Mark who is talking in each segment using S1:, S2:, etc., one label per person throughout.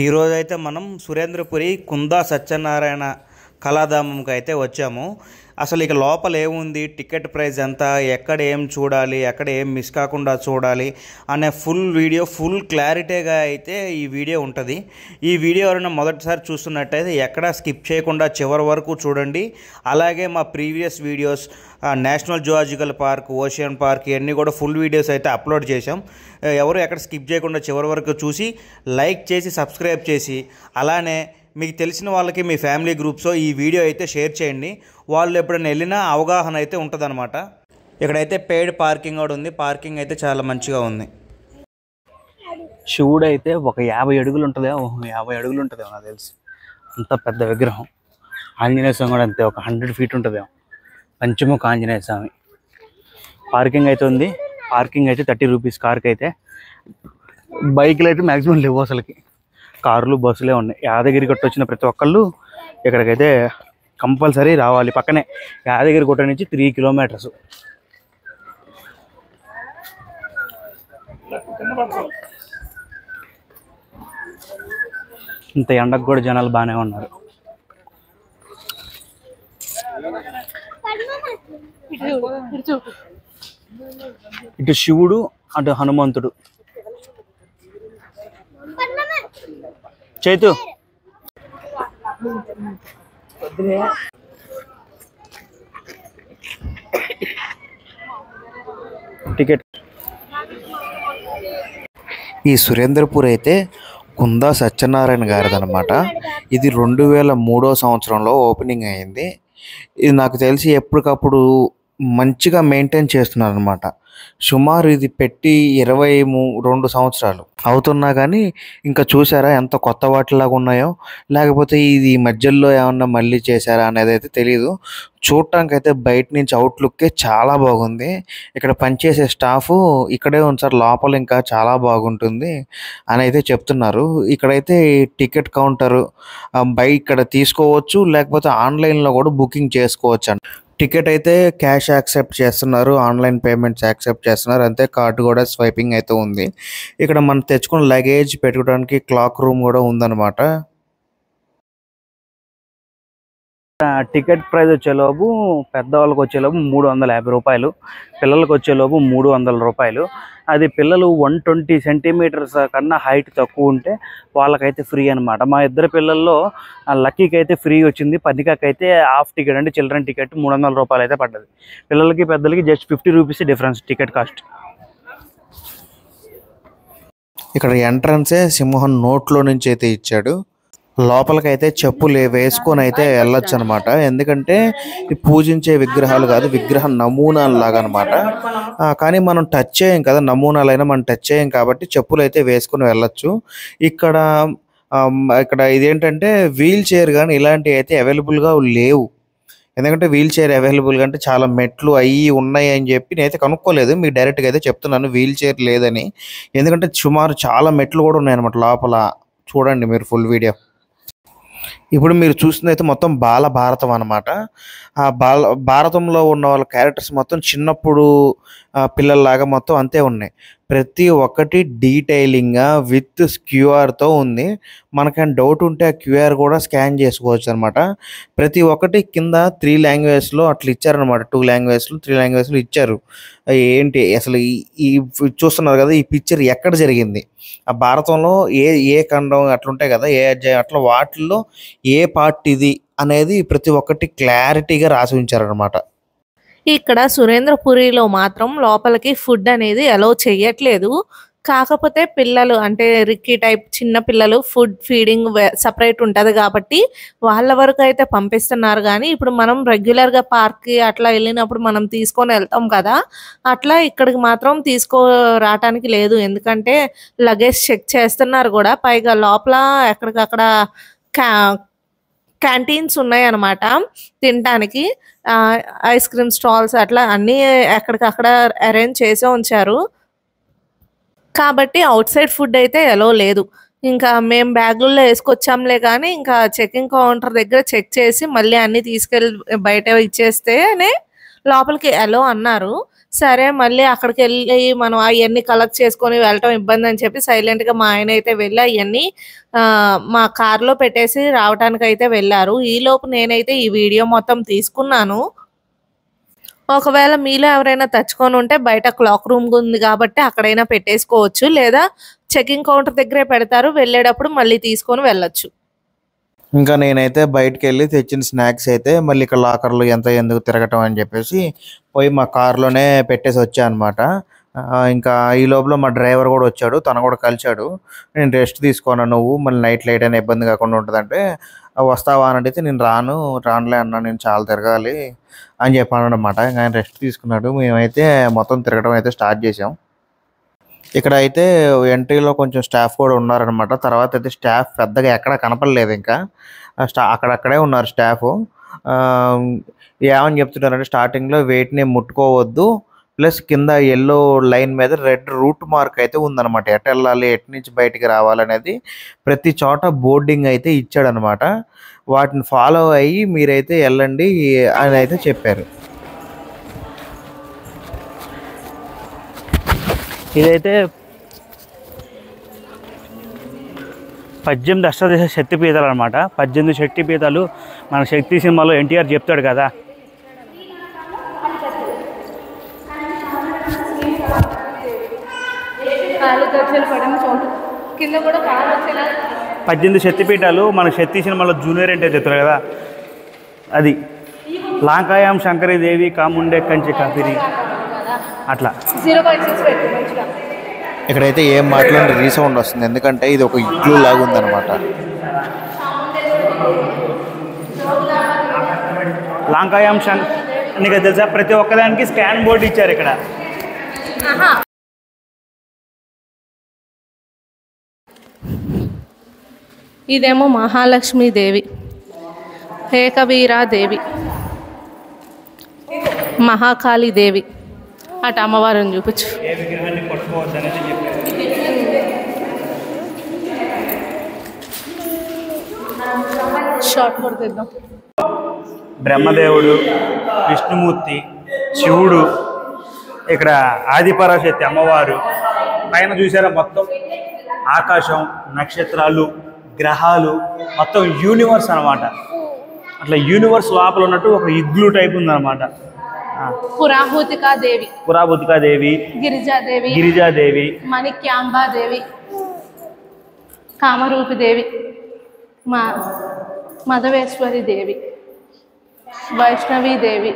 S1: ఈరోజైతే మనం సురేంద్రపురి కుందా సత్యనారాయణ కళాధామంకి అయితే వచ్చాము. అసలు ఇక లోపల ఏముంది, టికెట్ ప్రైస్ ఎంత, ఎక్కడ ఏం చూడాలి, ఎక్కడ ఏం మిస్ కాకుండా చూడాలి అనే ఫుల్ క్లారిటీగా అయితే ఈ వీడియో ఉంటుంది. ఈ వీడియో ఎవరైనా మొదటిసారి చూస్తున్నట్టయితే ఎక్కడా స్కిప్ చేయకుండా చివరి వరకు చూడండి. అలాగే మా previous videos national zoological park, ocean park ఇవన్నీ కూడా ఫుల్ వీడియోస్ అయితే అప్లోడ్ చేశాం. ఎవరు ఎక్కడ స్కిప్ చేయకుండా చివరి వరకు చూసి లైక్ చేసి సబ్స్క్రైబ్ చేసి అలానే మీకు తెలిసిన వాళ్ళకి మీ ఫ్యామిలీ గ్రూప్స్లో ఈ వీడియో అయితే షేర్ చేయండి. వాళ్ళు ఎప్పుడైనా వెళ్ళినా అవగాహన అయితే ఉంటుందన్నమాట. ఇక్కడైతే పెయిడ్ పార్కింగ్ కూడా ఉంది. పార్కింగ్ అయితే చాలా మంచిగా ఉంది.
S2: శివుడు అయితే ఒక 50 అడుగులు ఉంటుంది, 50 అడుగులు ఉంటుంది నాకు తెలిసి. అంత పెద్ద విగ్రహం. ఆంజనేయ స్వామి కూడా అంతే, ఒక 100 ఫీట్ ఉంటుంది. పంచముఖ ఆంజనేయ స్వామి. పార్కింగ్ అయితే ఉంది. పార్కింగ్ అయితే 30 రూపీస్ కార్కి అయితే. బైక్లు అయితే మ్యాక్సిమం లేవు అసలుకి. కార్లు బస్సులే ఉన్నాయి. యాదగిరి గుట్ట వచ్చిన ప్రతి ఒక్కళ్ళు ఇక్కడికైతే కంపల్సరీ రావాలి. పక్కనే యాదగిరి గుట్ట నుంచి 3 కిలోమీటర్స్. ఇంత ఎండకు కూడా జనాలు బాగానే ఉన్నారు. ఇటు శివుడు, అటు హనుమంతుడు. చైతు టికెట్.
S1: ఈ సురేంద్రపూర్ అయితే కుందా సత్యనారాయణ గారిదనమాట. ఇది 2003 సంవత్సరంలో ఓపెనింగ్ అయింది. ఇది నాకు తెలిసి ఎప్పటికప్పుడు మంచిగా మెయింటైన్ చేస్తున్నారు అనమాట. సుమారు ఇది పెట్టి 22 సంవత్సరాలు అవుతున్నా కానీ ఇంకా చూసారా ఎంత కొత్త వాటిలాగా ఉన్నాయో, లేకపోతే ఇది మధ్యలో ఏమన్నా మళ్ళీ చేశారా అనేది అయితే తెలియదు. చూడటానికి అయితే బయట నుంచి అవుట్లుక్కే చాలా బాగుంది. ఇక్కడ పనిచేసే స్టాఫ్ ఇక్కడే ఉంచారు, లోపల ఇంకా చాలా బాగుంటుంది అని అయితే చెప్తున్నారు. ఇక్కడైతే టికెట్ కౌంటరు ఇక్కడ తీసుకోవచ్చు, లేకపోతే ఆన్లైన్లో కూడా బుకింగ్ చేసుకోవచ్చు అండి. టికెట్ అయితే క్యాష్ యాక్సెప్ట్ చేస్తున్నారు, ఆన్లైన్ పేమెంట్స్ యాక్సెప్ట్ చేస్తున్నారు. అంతే కార్డు కూడా స్వైపింగ్ అయితే ఉంది. ఇక్కడ మనం తెచ్చుకున్న లగేజ్ పెట్టుకోవడానికి క్లాక్ రూమ్ కూడా ఉందన్నమాట.
S2: టికెట్ ప్రైస్ వచ్చేలోపు పెద్దవాళ్ళకి వచ్చేలోపు 350 రూపాయలు, పిల్లలకు వచ్చేలోపు 300 రూపాయలు. అది పిల్లలు 120 సెంటీమీటర్స్ కన్నా హైట్ తక్కువ ఉంటే వాళ్ళకైతే ఫ్రీ అనమాట. మా ఇద్దరు పిల్లల్లో లక్కీకి అయితే ఫ్రీ వచ్చింది. పర్ణికాకి అయితే హాఫ్ టికెట్ అంటే చిల్డ్రన్ టికెట్ 300 రూపాయలు అయితే పడ్డది. పిల్లలకి పెద్దలకి just 50 rupees difference ticket cost.
S1: ఇక్కడ ఎంట్రన్సే సింహం నోట్లో నుంచి అయితే ఇచ్చాడు. లోపలికైతే చెప్పులు వేసుకొని అయితే వెళ్ళొచ్చు అనమాట. ఎందుకంటే పూజించే విగ్రహాలు కాదు, విగ్రహ నమూనాలు లాగా అనమాట. కానీ మనం టచ్ చేయం కదా, నమూనాలైనా మనం టచ్ చేయం కాబట్టి చెప్పులు అయితే వేసుకొని వెళ్ళొచ్చు. ఇక్కడ ఇదేంటంటే వీల్ చైర్ కానీ ఇలాంటివి అయితే అవైలబుల్గా లేవు. ఎందుకంటే వీల్ చైర్ అవైలబుల్గా అంటే చాలా మెట్లు అవి ఉన్నాయి అని చెప్పి నేనైతే కనుక్కోలేదు. మీకు డైరెక్ట్గా అయితే చెప్తున్నాను వీల్ చైర్ లేదని. ఎందుకంటే సుమారు చాలా మెట్లు కూడా ఉన్నాయన్నమాట లోపల. చూడండి మీరు ఫుల్ వీడియో. ఇప్పుడు మీరు చూస్తుంది అయితే మొత్తం బాలభారతం అనమాట. ఆ భారతంలో ఉన్న వాళ్ళ క్యారెక్టర్స్ మొత్తం చిన్నప్పుడు పిల్లల్లాగా మొత్తం అంతే ఉన్నాయి. ప్రతి ఒక్కటి డీటెయిలింగ్గా విత్ క్యూఆర్తో ఉంది. మనకైనా డౌట్ ఉంటే ఆ క్యూఆర్ కూడా స్కాన్ చేసుకోవచ్చు అనమాట. ప్రతి ఒక్కటి కింద 3 లాంగ్వేజ్లో అట్లా ఇచ్చారనమాట. 2 లాంగ్వేజ్లు 3 లాంగ్వేజ్లు ఇచ్చారు. ఏంటి అసలు ఈ చూస్తున్నారు కదా, ఈ పిక్చర్ ఎక్కడ జరిగింది, ఆ భారతంలో ఏ ఖండం అట్లుంటాయి కదా, ఏ అధ్యాయం అట్లా వాటిల్లో ఏ పార్ట్ ఇది అనేది ప్రతి ఒక్కటి క్లారిటీగా రాసి ఉంచారనమాట.
S3: ఇక్కడ సురేంద్రపురిలో మాత్రం లోపలికి ఫుడ్ అనేది అలౌ చేయట్లేదు. కాకపోతే పిల్లలు అంటే రిక్కీ టైప్ చిన్న పిల్లలు ఫుడ్ ఫీడింగ్ సపరేట్ ఉంటుంది కాబట్టి వాళ్ళ వరకు అయితే పంపిస్తున్నారు. కానీ ఇప్పుడు మనం రెగ్యులర్గా పార్క్కి అట్లా వెళ్ళినప్పుడు మనం తీసుకొని వెళ్తాం కదా, అట్లా ఇక్కడికి మాత్రం రావటానికి లేదు. ఎందుకంటే లగేజ్ చెక్ చేస్తున్నారు కూడా. పైగా లోపల ఎక్కడికక్కడ క్యాంటీన్స్ ఉన్నాయి అన్నమాట తినడానికి. ఐస్ క్రీమ్ స్టాల్స్ అట్లా అన్నీ ఎక్కడికక్కడ అరేంజ్ చేసి ఉంచారు కాబట్టి అవుట్ సైడ్ ఫుడ్ అయితే ఎలో లేదు. ఇంకా మేము బ్యాగుల్లో వేసుకొచ్చాంలే కానీ ఇంకా చెకింగ్ కౌంటర్ దగ్గర చెక్ చేసి మళ్ళీ అన్నీ తీసుకెళ్ళి బయట ఇచ్చేస్తేనే లోపలికి ఎలో అన్నారు. సరే మళ్ళీ అక్కడికి వెళ్ళి మనం అవన్నీ కలెక్ట్ చేసుకొని వెళ్ళటం ఇబ్బంది అని చెప్పి సైలెంట్గా మా ఆయన అయితే వెళ్ళి అవన్నీ మా కార్లో పెట్టేసి రావడానికి అయితే వెళ్ళారు. ఈలోపు నేనైతే ఈ వీడియో మొత్తం తీసుకున్నాను. ఒకవేళ మీలో ఎవరైనా తెచ్చుకొని ఉంటే బయట క్లాక్ రూమ్ ఉంది కాబట్టి అక్కడైనా పెట్టేసుకోవచ్చు, లేదా చెకింగ్ కౌంటర్ దగ్గరే పెడతారు, వెళ్ళేటప్పుడు మళ్ళీ తీసుకొని వెళ్ళొచ్చు.
S1: ఇంకా నేనైతే బయటకెళ్ళి తెచ్చిన స్నాక్స్ అయితే మళ్ళీ ఇక్కడ లాకర్‌లో ఎందుకు తిరగటం అని చెప్పేసి పోయి మా కార్‌లోనే పెట్టేసి వచ్చా అనమాట. ఇంకా ఈ లోపల మా డ్రైవర్ కూడా వచ్చాడు. తను కూడా కలిసాడు. నేను రెస్ట్ తీసుకోనా నువ్వు మళ్ళీ నైట్ లేట్ అయినా ఇబ్బంది కాకుండా ఉంటదంటే, వస్తావా అని అడిగితే నేను రానులే అన్నా నేను చాలా తిరగాలి అని చెప్పాననమాట. ఇంక ఆయన రెస్ట్ తీసుకున్నాడు. మేమైతే మొత్తం తిరగడం అయితే స్టార్ట్ చేసాం. ఇక్కడ అయితే ఎంట్రీలో కొంచెం స్టాఫ్ కూడా ఉన్నారనమాట. తర్వాత అయితే స్టాఫ్ పెద్దగా ఎక్కడ కనపడలేదు ఇంకా. అక్కడక్కడే ఉన్నారు స్టాఫు. ఏమని చెప్తున్నారంటే స్టార్టింగ్‌లో వెయిట్‌ని ముట్టుకోవద్దు. ప్లస్ కింద యెల్లో లైన్ మీద రెడ్ రూట్ మార్క్ అయితే ఉందనమాట. ఎటెళ్ళాలి, ఎటు నుంచి బయటికి రావాలనేది ప్రతి చోట బోర్డింగ్ అయితే ఇచ్చాడనమాట. వాటిని ఫాలో అయ్యి మీరైతే వెళ్ళండి అని అయితే చెప్పారు.
S2: ఇదైతే 18 అష్టాదశ శక్తిపీఠాలు అనమాట. 18 శక్తిపీఠాలు మన శక్తి సినిమాలో ఎన్టీఆర్ చెప్తాడు కదా.
S3: కింద కూడా
S2: 18 శక్తిపీఠాలు మన శక్తి సినిమాలో జూనియర్ ఎన్టీఆర్ చెప్తాడు కదా. అది లాంకాయం శంకరీదేవి కాముండే కంచి కాపిరి అట్లా.
S1: ఇక్కడైతే ఏం మాట్లాడిన రీసౌండ్ వస్తుంది, ఎందుకంటే ఇది ఒక ఇగ్లూ లాగా ఉందన్నమాట.
S2: లాంకాయం నీకు తెలుసా, ప్రతి ఒక్కదానికి స్కాన్ బోర్డు ఇచ్చారు ఇక్కడ.
S3: ఇదేమో మహాలక్ష్మీదేవి, ఏకవీరాదేవి, మహాకాళీదేవి. అటు అమ్మవారిని చూపించు. షార్ట్ కూడా తెద్దాం.
S2: బ్రహ్మదేవుడు, విష్ణుమూర్తి, శివుడు, ఇక్కడ ఆదిపరాశక్తి అమ్మవారు. పైన చూసారా మొత్తం ఆకాశం, నక్షత్రాలు, గ్రహాలు, మొత్తం యూనివర్స్ అనమాట. అట్లా యూనివర్స్ లోపల ఉన్నట్టు ఒక ఇగ్లూ టైప్ ఉందన్నమాట. పురాభూతికాదేవి, గిరిజాదేవి,
S3: మణిక్యాంబాదేవి, కామరూపిదేవి, మధవేశ్వరి దేవి, వైష్ణవీదేవి,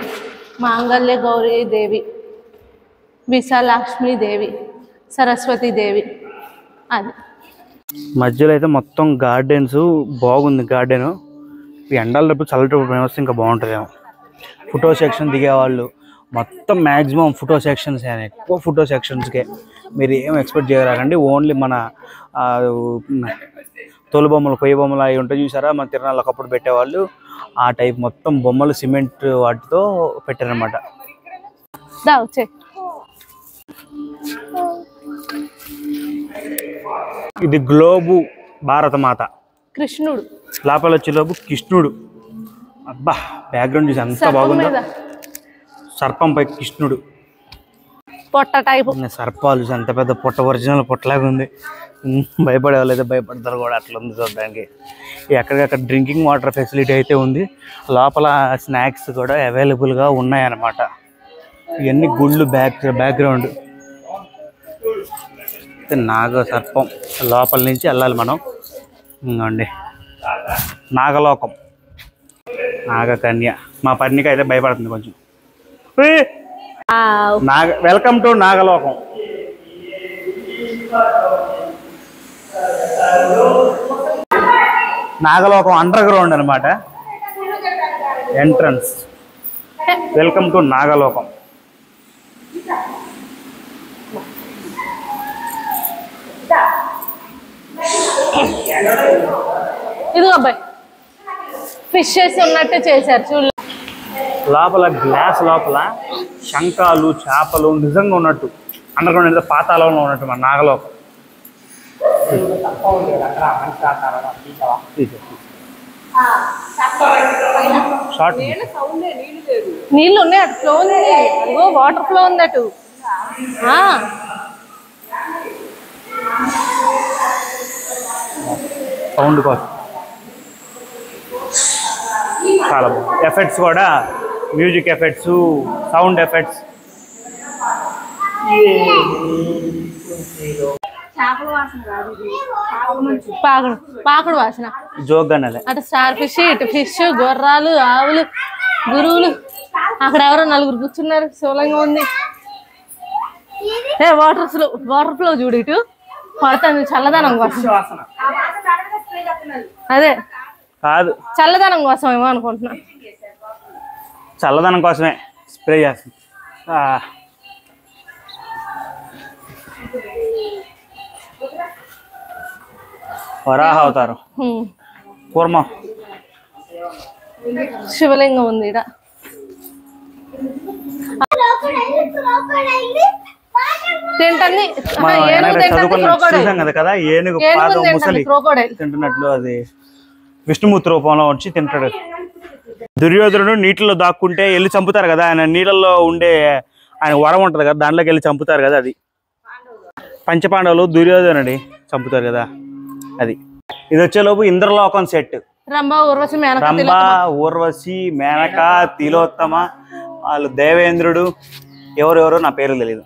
S3: మాంగళ్య గౌరీదేవి, విశాలాక్ష్మీదేవి, సరస్వతీదేవి. అది
S2: మధ్యలో అయితే మొత్తం గార్డెన్స్ బాగుంది. గార్డెను ఎండాలప్పుడు చల్లటప్పుడు వస్తే ఇంకా బాగుంటుందేమో. ఫోటో సెక్షన్ దిగేవాళ్ళు మొత్తం మ్యాక్సిమం ఫోటో సెక్షన్స్, ఎక్కువ ఫోటో సెక్షన్స్కే. మీరు ఏం ఎక్స్పెక్ట్ చేయరాకండి. ఓన్లీ మన తోలు బొమ్మలు, కొయ్య బొమ్మలు అవి ఉంటాయి చూసారా, మన తిరణాలు ఒకప్పుడు పెట్టేవాళ్ళు. ఆ టైప్ మొత్తం బొమ్మలు సిమెంట్ వాటితో పెట్టారనమాట. ఇది గ్లోబు భారతమాత,
S3: కృష్ణుడు
S2: లోపల వచ్చే లోపు కృష్ణుడు. అబ్బా బ్యాక్గ్రౌండ్ చూసి ఎంత బాగుందో. సర్పంపై కృష్ణుడు,
S3: పొట్ట టైపు
S2: సర్పాలు చూసి అంత పెద్ద పొట్ట, ఒరిజినల్ పొట్టలాగా ఉంది. భయపడే వాళ్ళు అయితే భయపడతారు కూడా, అట్లా ఉంది చూడడానికి. ఎక్కడికక్కడ డ్రింకింగ్ వాటర్ ఫెసిలిటీ అయితే ఉంది. లోపల స్నాక్స్ కూడా అవైలబుల్గా ఉన్నాయన్నమాట. ఇవన్నీ గుళ్ళు బ్యాక్గ్రౌండ్. నాగ సర్పం లోపల నుంచి వెళ్ళాలి మనం. ఇంకోండి నాగలోకం, నాగకన్య. మా పర్ణిక అయితే భయపడుతుంది కొంచెం. Welcome to Nagalokam. Nagalokam underground అనమాట ఎంట్రన్స్. Welcome to Nagalokam.
S3: ఇదిగో అబ్బాయి ఫిషెస్ ఉన్నట్టు చేశారు చూడు.
S2: లోపల గ్లాస్ లోపల శంఖాలు, చేపలు నిజంగా ఉన్నట్టు అండర్ గ్రౌండ్ ఏదో పాతాళంలో ఉన్నట్టు మన నాగలోకం. షార్ట్
S3: నీళ్ళు ఉన్నాయి, అటు ఫ్లో ఉంది, అదిగో వాటర్ ఫ్లో ఉంది అటు.
S2: సౌండ్ కోసం చాలా బాగుంది. ఎఫెక్ట్స్ కూడా మ్యూజిక్ ఎఫెక్ట్స్, సౌండ్ ఎఫెక్ట్స్.
S3: పాకుడు వాసన.
S2: జోక్ అన్నది.
S3: అటు స్టార్ ఫిష్, ఇటు ఫిష్, గుర్రాలు, ఆవులు, గురువులు. అక్కడ ఎవరో నలుగురు కూర్చున్నారు, శివలింగం ఉంది. వాటర్ ఫ్లో చూడు, ఇటు పడుతుంది చల్లదనం కోసం. అదే
S2: కాదు,
S3: చల్లదనం కోసం ఏమో అనుకుంటున్నా.
S2: చల్లదనం కోసమే స్ప్రే చేస్తుంది. వరాహ అవతారం కూర్మ.
S3: శివలింగం ఉంది ఇక్కడ.
S2: చూసాం కదా ఏనుగు పాదం ముసలి తింటున్నట్లు, అది విష్ణుమూర్తి రూపంలో వచ్చి తింటాడు. దుర్యోధనుడు నీటిలో దాక్కుంటే వెళ్ళి చంపుతారు కదా, ఆయన నీళ్ళల్లో ఉండే ఆయన వరం ఉంటది కదా, దాంట్లోకి వెళ్ళి చంపుతారు కదా, అది పంచపాండవులు దుర్యోధనుడి చంపుతారు కదా అది. ఇది వచ్చేలోపు ఇంద్రలోకం సెట్.
S3: రంభ,
S2: ఊర్వశి, మేనక, తిలోత్తమ, వాళ్ళు దేవేంద్రుడు, ఎవరెవరో నా పేరు తెలియదు.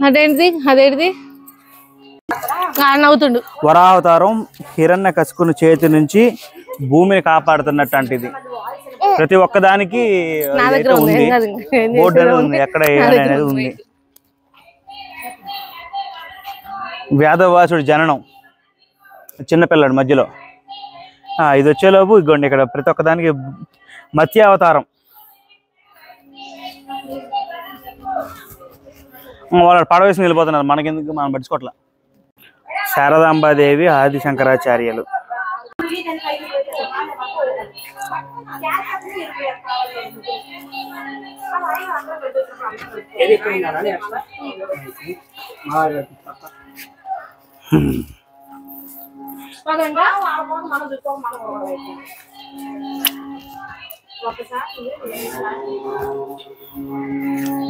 S3: అదేంటిది అవుతుండు.
S2: వరావతారం హిరణ్యకశిపుని చేతి నుంచి భూమిని కాపాడుతున్నట్టు అంటది. ప్రతి ఒక్కదానికి బోర్డు అనేది ఉంది, ఎక్కడ అనేది ఉంది. వ్యాధవాసుడు జననం, చిన్నపిల్లడు మధ్యలో. ఇది వచ్చేలోపు ఇగోండి ఇక్కడ ప్రతి ఒక్కదానికి మత్స్య అవతారం. వాళ్ళు పడవేసి వెళ్ళిపోతున్నారు, మనకెందుకు, మనం పట్టించుకోవట్లా. శారదాంబాదేవి, ఆది శంకరాచార్యులు.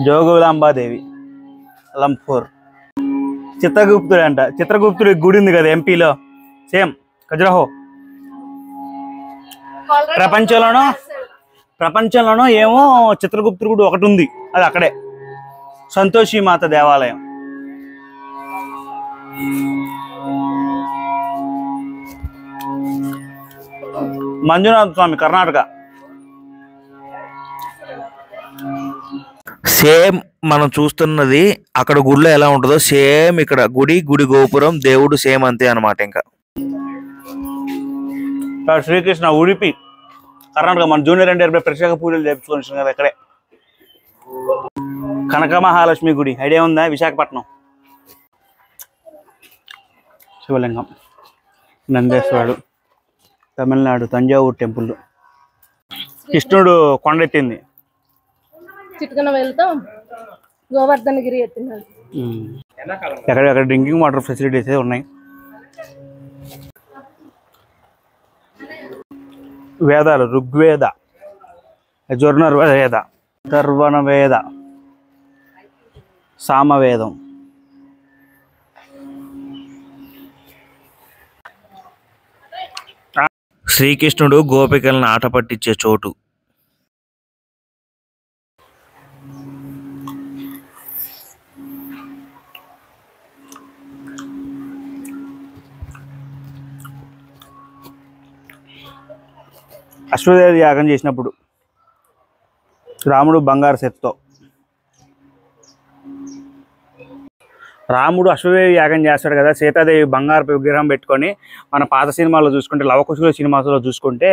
S2: జోగులాంబాదేవి, లంపూర్. చిత్రగుప్తుడు అంట, చిత్రగుప్తుడి గుడి ఉంది కదా ఎంపీలో, సేమ్ ఖజురహో. ప్రపంచంలోనూ ఏమో చిత్రగుప్తుడి గుడి ఒకటి ఉంది, అది అక్కడే, సంతోషి మాత దేవాలయం. మంజునాథ స్వామి, కర్ణాటక.
S1: సేమ్ మనం చూస్తున్నది అక్కడ గుడిలో ఎలా ఉంటుందో సేమ్ ఇక్కడ గుడి గోపురం దేవుడు సేమ్ అంతే అనమాట. ఇంకా
S2: శ్రీకృష్ణ, ఉడిపి, కర్ణాటక. మన జూనియర్ ఎన్టీఆర్ ప్రత్యేక పూజలు చేయించుకొని కదా ఇక్కడే. కనక మహాలక్ష్మి గుడి ఐడియా ఉందా, విశాఖపట్నం. శివలింగం, నందేశ్వరుడు, తమిళనాడు, తంజావూరు టెంపుల్. కృష్ణుడు కొండెత్తింది.
S3: చిట్కన వెళ్తాం, గోవర్ధనగిరి ఎత్తినాడు.
S2: ఎక్కడ డ్రింకింగ్ వాటర్ ఫెసిలిటీస్ ఉన్నాయి. వేదాలు, ఋగ్వేద, యజుర్వేద, అథర్వణ, సామవేదం.
S1: శ్రీకృష్ణుడు గోపికలను ఆట పట్టించే చోటు.
S2: అశ్వమేధ యాగం చేసినప్పుడు రాముడు బంగారు సెత్తో, రాముడు అశ్వమేధ యాగం చేస్తాడు కదా, సీతాదేవి బంగారు విగ్రహం పెట్టుకొని. మన పాత సినిమాలో చూసుకుంటే, లవకుశుల సినిమాలో చూసుకుంటే,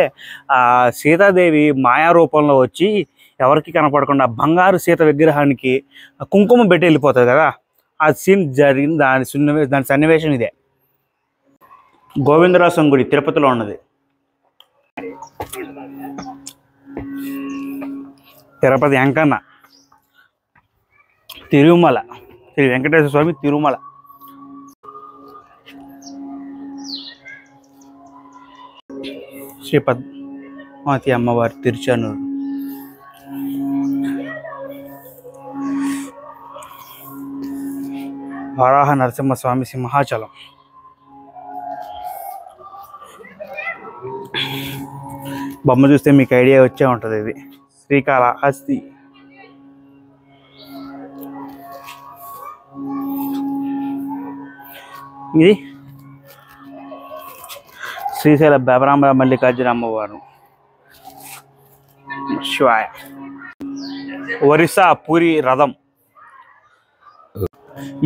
S2: ఆ సీతాదేవి మాయా రూపంలో వచ్చి ఎవరికి కనపడకుండా బంగారు సీత విగ్రహానికి కుంకుమ పెట్టి వెళ్ళిపోతుంది కదా, ఆ సీన్ జరిగింది. దాని సన్నివేశం ఇదే. గోవిందరాసం గుడి తిరుపతిలో ఉన్నది. తిరుపతి వెంకన్న, తిరుమల, శ్రీ వెంకటేశ్వర స్వామి తిరుమల. శ్రీ పద్మావతి అమ్మవారి తిరుచానూరు. వరాహ నరసింహస్వామి సింహాచలం. బొమ్మ చూస్తే మీకు ఐడియా వచ్చే ఉంటుంది. ఇది శ్రీకాళహస్తి. ఇది శ్రీశైల బెబరాంబ మల్లికార్జున అమ్మవారు. శివాయ. ఒరిస్సా పూరి రథం.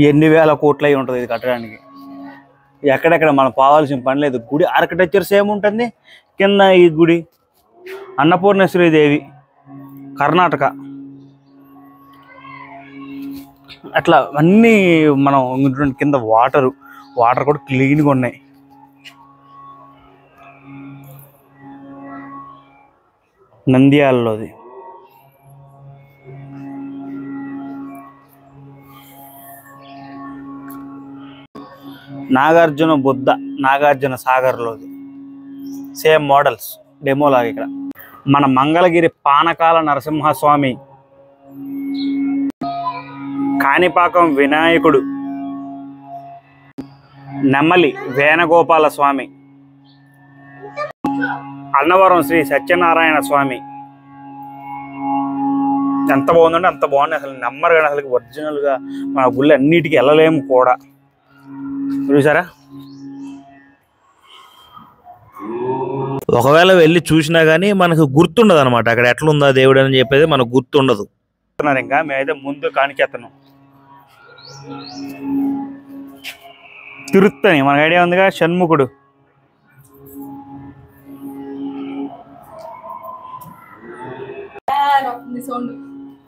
S2: ఎన్ని వేల కోట్లు అయి ఉంటుంది ఇది కట్టడానికి. ఎక్కడెక్కడ మనం పోవాల్సిన పని లేదు. గుడి ఆర్కిటెక్చర్ సేమ్ ఉంటుంది. కింద ఈ గుడి అన్నపూర్ణేశ్వరి దేవి, కర్ణాటక. అట్లా అన్నీ మనం కింద వాటర్ కూడా క్లీన్గా ఉన్నాయి. నంద్యాలలోది. నాగార్జున బుద్ధ నాగార్జున సాగర్లోది. సేమ్ మోడల్స్ డెమోలాగా. ఇక్కడ మన మంగళగిరి పానకాల నరసింహస్వామి, కాణిపాకం వినాయకుడు, నెమ్మలి వేణుగోపాల స్వామి, అన్నవరం శ్రీ సత్యనారాయణ స్వామి. ఎంత బాగుందంటే అంత బాగుంది. అసలు నెమ్మరు కానీ అసలు ఒరిజినల్గా మన గుళ్ళు అన్నిటికీ వెళ్ళలేము కూడా. చూసారా?
S1: ఒకవేళ వెళ్ళి చూసినా కానీ మనకు గుర్తుండదు అనమాట. అక్కడ ఎట్లుందా దేవుడు అని చెప్పేది మనకు గుర్తుండదు.
S2: ఇంకా మేమైతే ముందు కానికెత్తను తిరుత్తని మనకు ఐడియా ఉందిగా. షణ్ముఖుడు.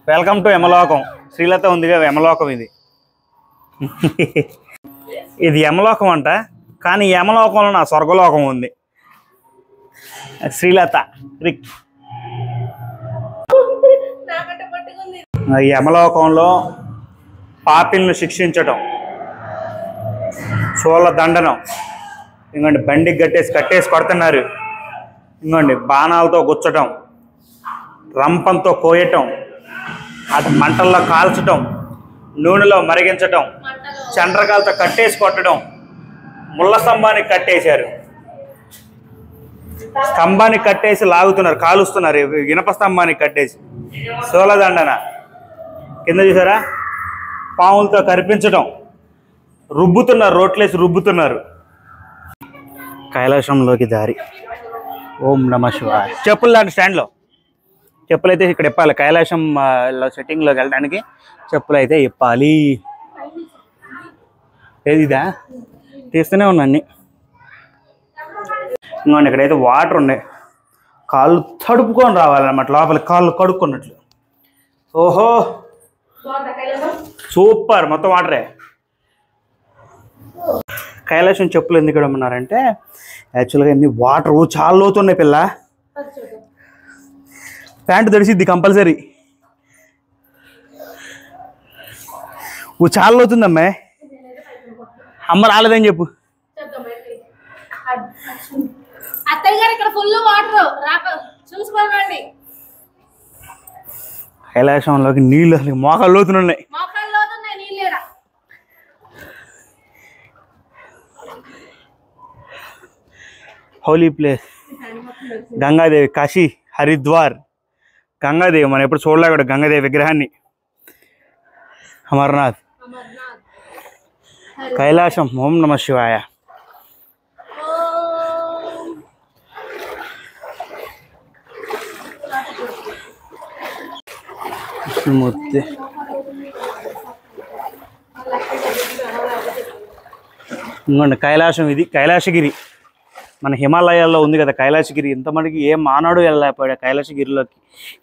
S2: Welcome to Yamalokam. శ్రీలత ఉందిగా యమలోకం. ఇది యమలోకం అంట, కానీ యమలోకంలో నా స్వర్గలోకం ఉంది. శ్రీలత యమలోకంలో పాపిల్ని శిక్షించటం, సోల దండనం. ఇంకోండి బండికి కట్టేసి కొడుతున్నారు. ఇంకోండి బాణాలతో గుచ్చటం, రంపంతో కోయటం, అది మంటల్లో కాల్చటం, నూనెలో మరిగించటం, చండ్రకాలతో కట్టేసి కొట్టడం. ముళ్ళ స్తంభానికి కట్టేశారు. స్తంభానికి కట్టేసి లాగుతున్నారు, కాలుస్తున్నారు. ఇనప స్తంభానికి కట్టేసి సోలదండన. కింద చూసారా? పాములతో కరిపించటం, రుబ్బుతున్నారు, రోట్లేసి రుబ్బుతున్నారు. కైలాసంలోకి దారి. ఓం నమ శివాయ. చెప్పులు లాంటి స్టాండ్లో చెప్పులు అయితే ఇక్కడ ఇప్పాలి. కైలాసంలో సెట్టింగ్లోకి వెళ్ళడానికి చెప్పులు అయితే ఇప్పాలి. ఏదిదా తీస్తూనే ఉన్నాన్ని. ఇంకోండి ఇక్కడైతే వాటర్ ఉన్నాయి. కాళ్ళు తడుపుకొని రావాలన్నమాట లోపలికి, కాళ్ళు కడుక్కున్నట్లు. ఓహో సూపర్. మొత్తం వాటరే. కైలాసం చెప్పులు ఎందుకు ఇవ్వమన్నారంటే యాక్చువల్గా అన్ని వాటర్ చాలా లోతున్నాయి పిల్ల. ప్యాంటు తడిసిద్ది కంపల్సరీ. చాలా లోతుందమ్మా. అమ్మ రాలేదని చెప్పు. కైలాసంలోకి నీళ్ళు అసలు మోకాలు లోతున్నాయి. Holy place Gangadevi. కాశీ హరిద్వార్ గంగాదేవి. మనం ఎప్పుడు చూడలే కూడా గంగాదేవి విగ్రహాన్ని. అమర్నాథ్, కైలాసం. ఓం నమ శివాయ. కృష్ణమూర్తి. ఇంకోండి కైలాసం. ఇది కైలాసగిరి. మన హిమాలయాల్లో ఉంది కదా కైలాసగిరి. ఇంతమందికి ఏ మానవుడు వెళ్ళలేకపోయాడు కైలాసగిరిలోకి.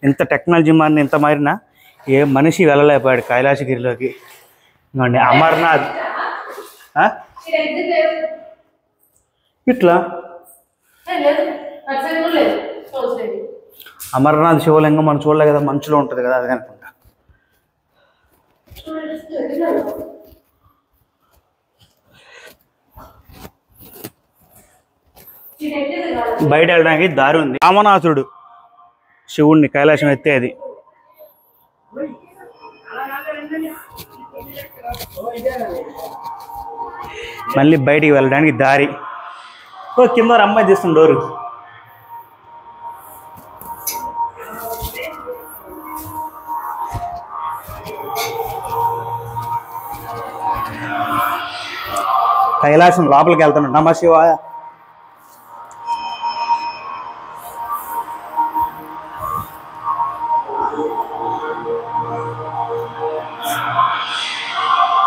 S2: ఇంత టెక్నాలజీ మారిన ఎంత మారినా ఏ మనిషి వెళ్ళలేకపోయాడు కైలాసగిరిలోకి. ఇంకోండి అమర్నాథ్. ఇట్లా అమర్నాథ్ శివలింగం మనం చూడలే కదా, మంచులో ఉంటుంది కదా, అది అనుకుంటా. బయట వెళ్ళడానికి దారి ఉంది. రామనాథుడు శివుణ్ణి కైలాసం ఎత్తేది. మళ్ళీ బయటికి వెళ్ళడానికి దారి. కింద అమ్మాయి తీస్తుంది డోరు. కైలాసం లోపలికి వెళ్తున్నాడు. నమ శివాయ.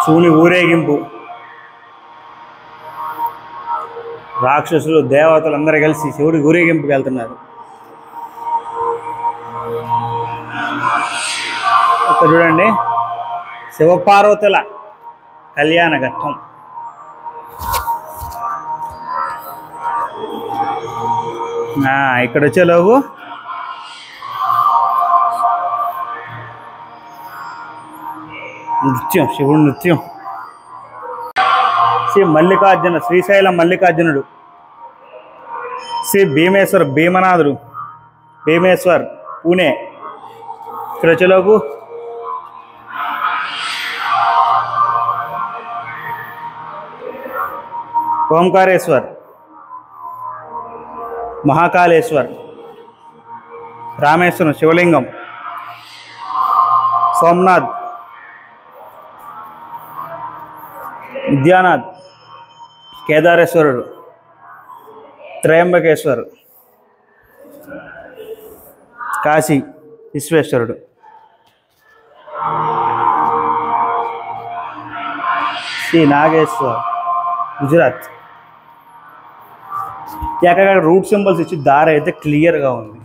S2: శివుని ఊరేగింపు. రాక్షసులు దేవతలు అందరూ కలిసి శివుడి ఊరేగింపుకి వెళ్తున్నారు. ఇక్కడ చూడండి, శివపార్వతుల కళ్యాణ ఘట్టం. ఇక్కడ వచ్చేలోపు నృత్యం, శివుడు నృత్యం. శ్రీ మల్లికార్జున, శ్రీశైలం మల్లికార్జునుడు, శ్రీ భీమేశ్వర్ భీమనాథుడు, భీమేశ్వర్ పూణే. ఇక్కడ వచ్చేలోపు ఓంకారేశ్వర్, మహాకాళేశ్వర్, రామేశ్వరం శివలింగం, సోమనాథ్, విద్యానాథ్, కేదారేశ్వరుడు, త్రయంబకేశ్వర్, కాశీ విశ్వేశ్వరుడు, శ్రీ నాగేశ్వర్ గుజరాత్. అక్కడ రూట్ సింబల్స్ ఇచ్చి దారి అయితే క్లియర్గా ఉంది.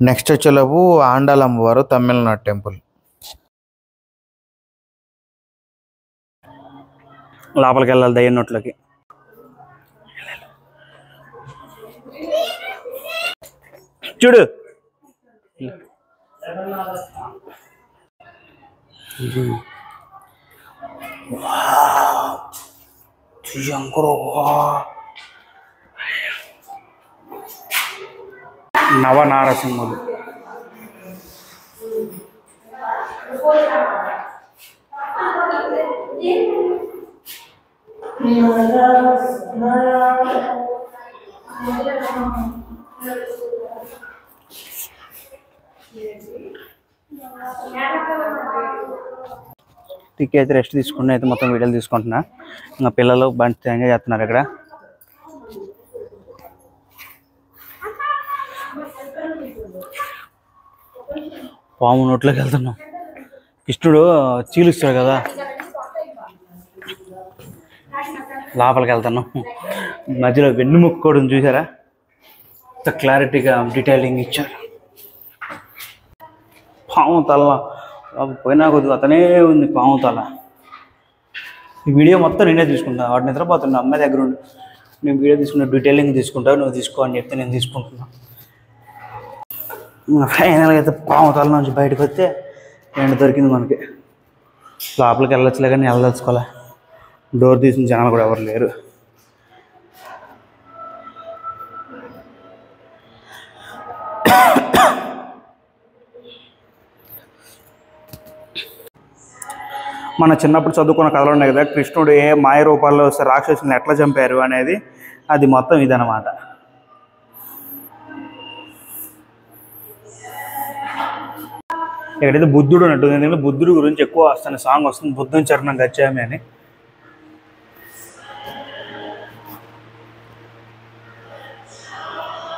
S1: నెక్స్ట్ వచ్చేలోపు ఆండాల్ అమ్మవారు తమిళనాడు టెంపుల్.
S2: లోపలికి వెళ్ళాలి దయ్యం నోట్లోకి. చూడు నవనారసింహులు. టిక్ అయితే రెస్ట్ తీసుకుని అయితే మొత్తం వీడియోలు తీసుకుంటున్నా. ఇంకా పిల్లలు బండి ఎంజాయ్ చేస్తున్నారు. ఇక్కడ పాము నోట్లోకి వెళ్తున్నాం. కృష్ణుడు చీలుస్తాడు కదా, లోపలికి వెళ్తున్నాం. మధ్యలో వెన్నుముక్క కూడా చూసారా, ఇంత క్లారిటీగా డీటెయిలింగ్ ఇచ్చారు. పాము తల పోయినా కొద్దిగా అతనే ఉంది పాము తల. ఈ వీడియో మొత్తం నేనే తీసుకుంటా. వాడు నిద్రపోతున్నా, అమ్మాయి దగ్గర ఉండి నేను వీడియో తీసుకున్నా, డీటెయిలింగ్ తీసుకుంటావు, నువ్వు తీసుకో అని చెప్తే నేను తీసుకుంటున్నా. ఫైనల్గా అయితే పాము తల నుంచి బయటకు వస్తే ఎండ దొరికింది మనకి. లోపలికి వెళ్ళొచ్చులే కానీ వెళ్ళదలుచుకోలే. డోర్ తీసిన జనాలు కూడా ఎవరు లేరు. మన చిన్నప్పుడు చదువుకున్న కథలు ఉన్నాయి కదా, కృష్ణుడు ఏ మాయ రూపాల్లో వస్తే రాక్షసుని ఎట్లా చంపారు అనేది, అది మొత్తం ఇదన్నమాట. ఇక్కడైతే బుద్ధుడు ఉన్నట్టు, ఎందుకంటే బుద్ధుడు గురించి ఎక్కువ వస్తున్న సాంగ్ వస్తుంది, బుద్ధం చరణం గచ్చామి అని.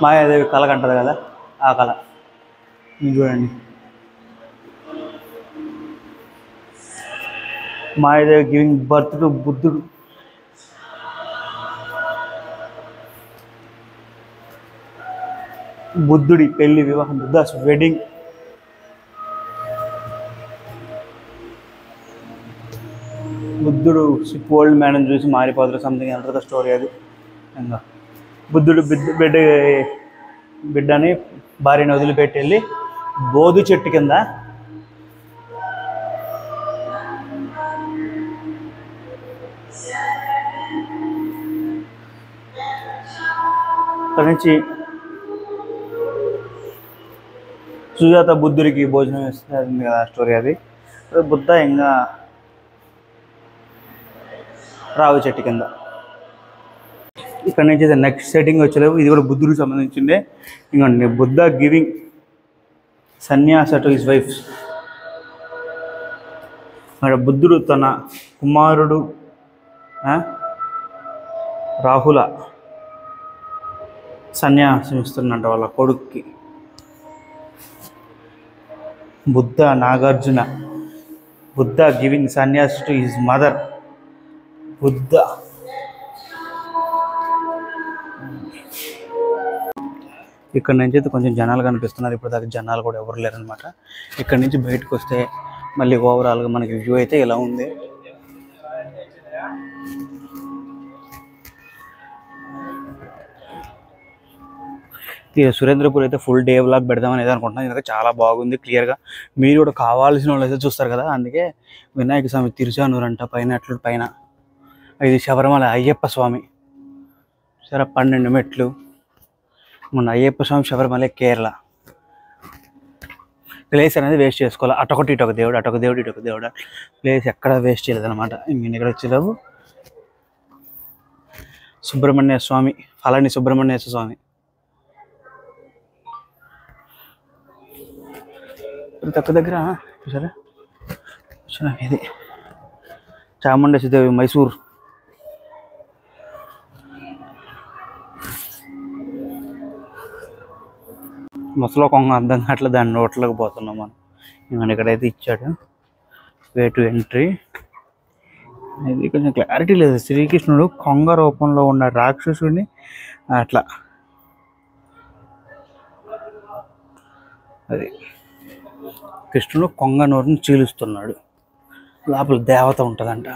S2: మాయాదేవి కళ కంటది కదా, ఆ కళ ఇది చూడండి. మాయాదేవి గివింగ్ బర్త్ టు బుద్ధుడు. బుద్ధుడి పెళ్లి, వివాహం, బుద్ధాస్ వెడ్డింగ్. బుద్ధుడు సిక్ ఓల్డ్ మ్యాన్ చూసి మారిపోతారు, సంథింగ్ అంటారు స్టోరీ అది. ఇంకా బుద్ధుడు బిడ్డని భార్యని వదిలిపెట్టి వెళ్ళి బోధి చెట్టు కింద అక్కడి నుంచి సుజాత బుద్ధుడికి భోజనం ఇస్తుంది కదా స్టోరీ అది. బుద్ధ ఇంకా రావి చెట్టు కింద. ఇక్కడ నుంచి నెక్స్ట్ సెట్టింగ్ వచ్చేలేవు, ఇది కూడా బుద్ధుడికి సంబంధించిందే. ఇంకోండి బుద్ధ గివింగ్ సన్యాస టు హిస్ వైఫ్. ఇక్కడ బుద్ధుడు తన కుమారుడు రాహుల సన్యాసం ఇస్తున్నట్ట వాళ్ళ కొడుక్కి. Buddha Nagarjuna, Buddha giving sanyas to his mother. Buddha ఇక్కడ నుంచి అయితే కొంచెం జనాలు కనిపిస్తున్నారు, ఇప్పుడు దాకా జనాలు కూడా ఎవరు లేరనమాట. ఇక్కడ నుంచి బయటకు వస్తే మళ్ళీ ఓవరాల్గా మనకి వ్యూ అయితే ఇలా ఉంది. సురేంద్రపూర్ అయితే ఫుల్ డే వ్లాగ్ పెడదామని ఏదో అనుకుంటున్నాను, ఎందుకంటే చాలా బాగుంది క్లియర్గా. మీరు కూడా కావాల్సిన వాళ్ళు అయితే చూస్తారు కదా, అందుకే వినాయక స్వామి తిరుచానూరు అంట పైన, అట్లు పైన. ఇది శబరిమల అయ్యప్ప స్వామి, సరే 12 మెట్లు. మన అయ్యప్ప స్వామి శబరిమల కేరళ. ప్లేస్ అనేది వేస్ట్ చేసుకోవాలి, అటొకటి ఇటొక దేవుడు, అటొక దేవుడు ఇటొక దేవుడు, ప్లేస్ ఎక్కడ వేస్ట్ చేయలేదన్నమాట. ఇంక ఇక్కడ వచ్చేలావు సుబ్రహ్మణ్య స్వామి, ఫలాని సుబ్రహ్మణ్యేశ్వర స్వామి. తక్కువ దగ్గర చూసారా ఇది చాముండేశ్వరి దేవి మైసూర్. ముసలో కొంగ అర్థం కావట్లే, దాని నోట్లోకి పోతున్నాం మనం. ఇవన్నీ ఇక్కడైతే ఇచ్చాడు వే టు ఎంట్రీ. ఇది కొంచెం క్లారిటీ లేదు. శ్రీకృష్ణుడు కొంగ రూపంలో ఉన్న రాక్షసుడిని అట్లా అది కృష్ణుడు కొంగ నోరుని చీలుస్తున్నాడు, లోపల దేవత ఉంటుందంట.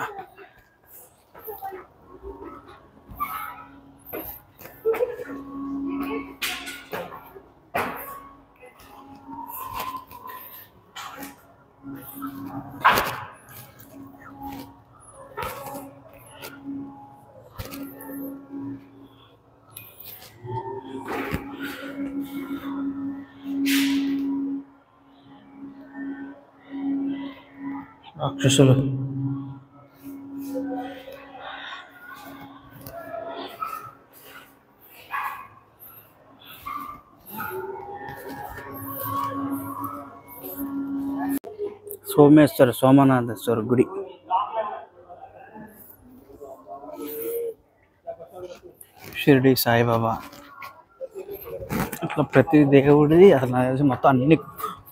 S2: రాక్షసులు సోమేశ్వర సోమనాథేశ్వర గుడి. షిరిడి సాయిబాబా. అట్లా ప్రతి దేవుడిది అసలు నాకు తెలిసి మొత్తం అన్ని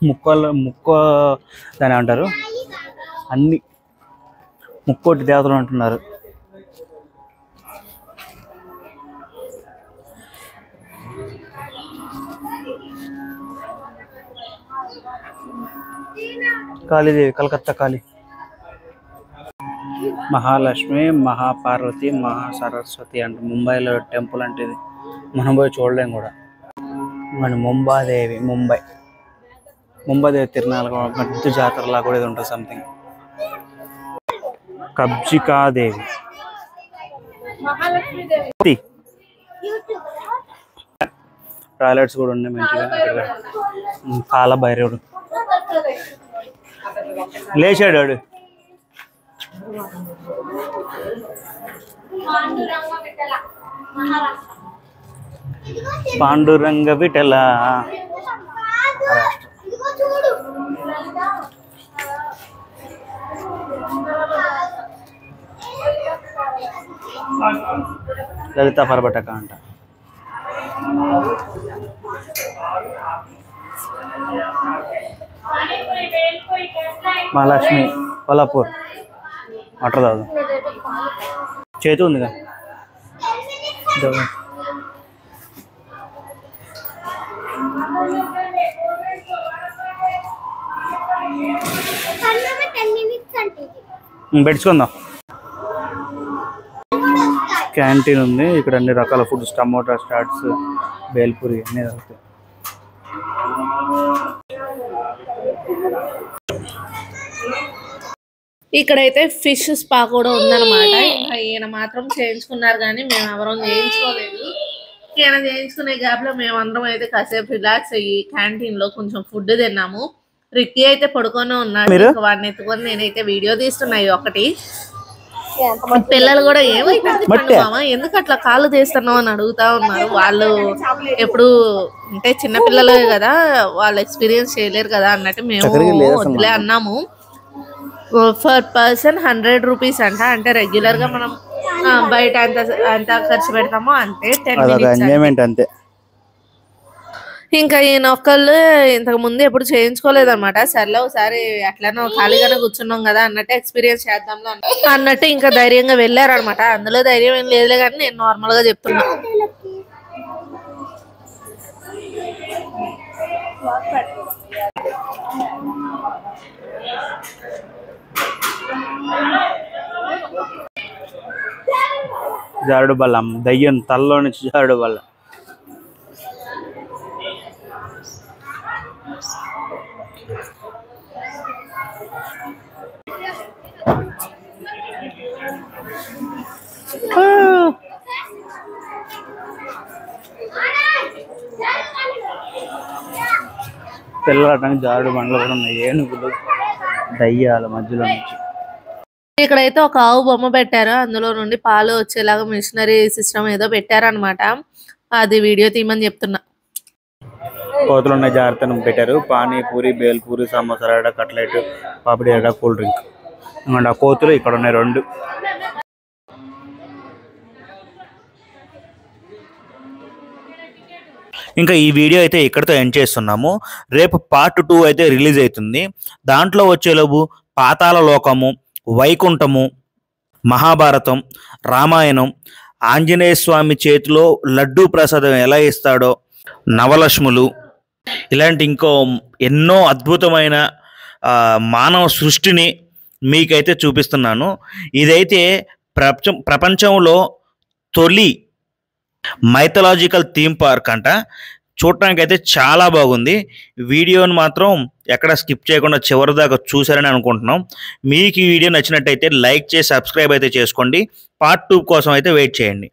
S2: ముక్క దాని అంటారు, అన్ని ముక్కోటి దేవతలు అంటున్నారు. కాళీదేవి, కలకత్తా కాళీ, మహాలక్ష్మి, మహాపార్వతి, మహాసరస్వతి అంటే ముంబైలో టెంపుల్ అంటే ఇది. మనం పోయి చూడలేం కూడా. మన ముంబాదేవి, ముంబాదేవి తిరునాళ్ళ మధ్య జాతరలా కూడా ఇది ఉంటుంది సంథింగ్. కబ్జికాదేవి, టాయిలెట్స్ కూడా ఉన్నాయి మంచిగా. కాలభైరవుడు లేచాడు వాడు. పాండురంగ విఠల. లలిత పర్బటక అంట. మహాలక్ష్మి కొల్లాపూర్ వాటర్ తాగు. చేతు ఉందిగా. పెట్టుకుందాం. క్యాంటీన్ ఉంది. ఇక్కడ అన్ని రకాల ఫుడ్స్, టమోటా స్టార్ట్స్, బేల్పూరి అన్నీ దొరుకుతాయి.
S3: ఇక్కడైతే ఫిష్ స్పా కూడా ఉందన్నమాట. ఇంకా ఈయన మాత్రం చేయించుకున్నారు కానీ మేము ఎవరం చేయించుకోలేదు. ఈయన చేయించుకునే గ్యాప్ లో మేమందరం అయితే కాసేపు రిలాక్స్ అయ్యి క్యాంటీన్ లో కొంచెం ఫుడ్ తిన్నాము. రిక్కీ అయితే పడుకొని ఉన్నాడు. వాడిని ఎత్తుకొని నేనైతే వీడియో తీస్తున్నాయి. ఒకటి పిల్లలు కూడా ఏమైతుంది మామ ఎందుకు అట్లా కాళ్ళు తీస్తున్నావు అని అడుగుతా ఉన్నారు. వాళ్ళు ఎప్పుడు అంటే చిన్న పిల్లలే కదా, వాళ్ళు ఎక్స్పీరియన్స్ చేయలేరు కదా అన్నట్టు మేము వదిలే అన్నాము. ఫర్ పర్సన్ 100 రూపీస్ అంట. అంటే రెగ్యులర్ గా మనం బయట ఎంత ఖర్చు పెడతామో అంతే. 10 మినిట్స్ అంతే. ఇంకా ఈయన ఒక్కళ్ళు ఇంతకు ముందు ఎప్పుడు చేయించుకోలేదన్నమాట. సర్లే ఒకసారి అట్లానో ఖాళీగానే కూర్చున్నాం కదా అన్నట్టు ఎక్స్పీరియన్స్ చేద్దాంలో అన్నట్టు ఇంకా ధైర్యంగా వెళ్ళారనమాట. అందులో ధైర్యం ఏం లేదులే కానీ నేను నార్మల్ గా చెప్తున్నా.
S2: జారుడు బల్ల, దయ్యం తలలో నుంచి జారుడు బల్ల. పిల్లలటానికి జారుడు బండ్లు కూడా ఉన్నాయి. ఏనుగులు, దయ్యాల మధ్యలో నుంచి.
S3: ఇక్కడైతే ఒక ఆవు బొమ్మ పెట్టారు. అందులో నుండి పాలు వచ్చేలాగా మిషనరీ సిస్టమ్ ఏదో పెట్టారనమాట. అది వీడియో తీయమని చెప్తున్నా.
S2: కోతులు ఉన్నాయి, జాగ్రత్తను పెట్టారు. పానీపూరి, బేల్పూరి, సమోసారాడ, కట్లెట్, పాపిడి ఆడ, కూల్ డ్రింక్. ఆ కోతులు ఇక్కడ ఉన్నాయి 2. ఇంకా ఈ వీడియో అయితే ఇక్కడితో ఎండ్ చేస్తున్నాము. రేపు పార్ట్ 2 అయితే రిలీజ్ అవుతుంది. దాంట్లో వచ్చేలోపు పాతాళ లోకము, వైకుంఠము, మహాభారతం, రామాయణం, ఆంజనేయ స్వామి చేతిలో లడ్డూ ప్రసాదం ఎలా ఇస్తాడో, నవలక్ష్ములు, ఇలాంటి ఇంకో ఎన్నో అద్భుతమైన మానవ సృష్టిని మీకైతే చూపిస్తున్నాను. ఇదైతే ప్రపంచంలో తొలి మైథలాజికల్ థీమ్ పార్క్ అంట. చూడటానికి అయితే చాలా బాగుంది. వీడియోని మాత్రం ఎక్కడ స్కిప్ చేయకుండా చివరి దాకా చూసారని అనుకుంటున్నాం. మీకు ఈ వీడియో నచ్చినట్టయితే లైక్ చేసి సబ్స్క్రైబ్ అయితే చేసుకోండి. పార్ట్ 2 కోసం అయితే వెయిట్ చేయండి.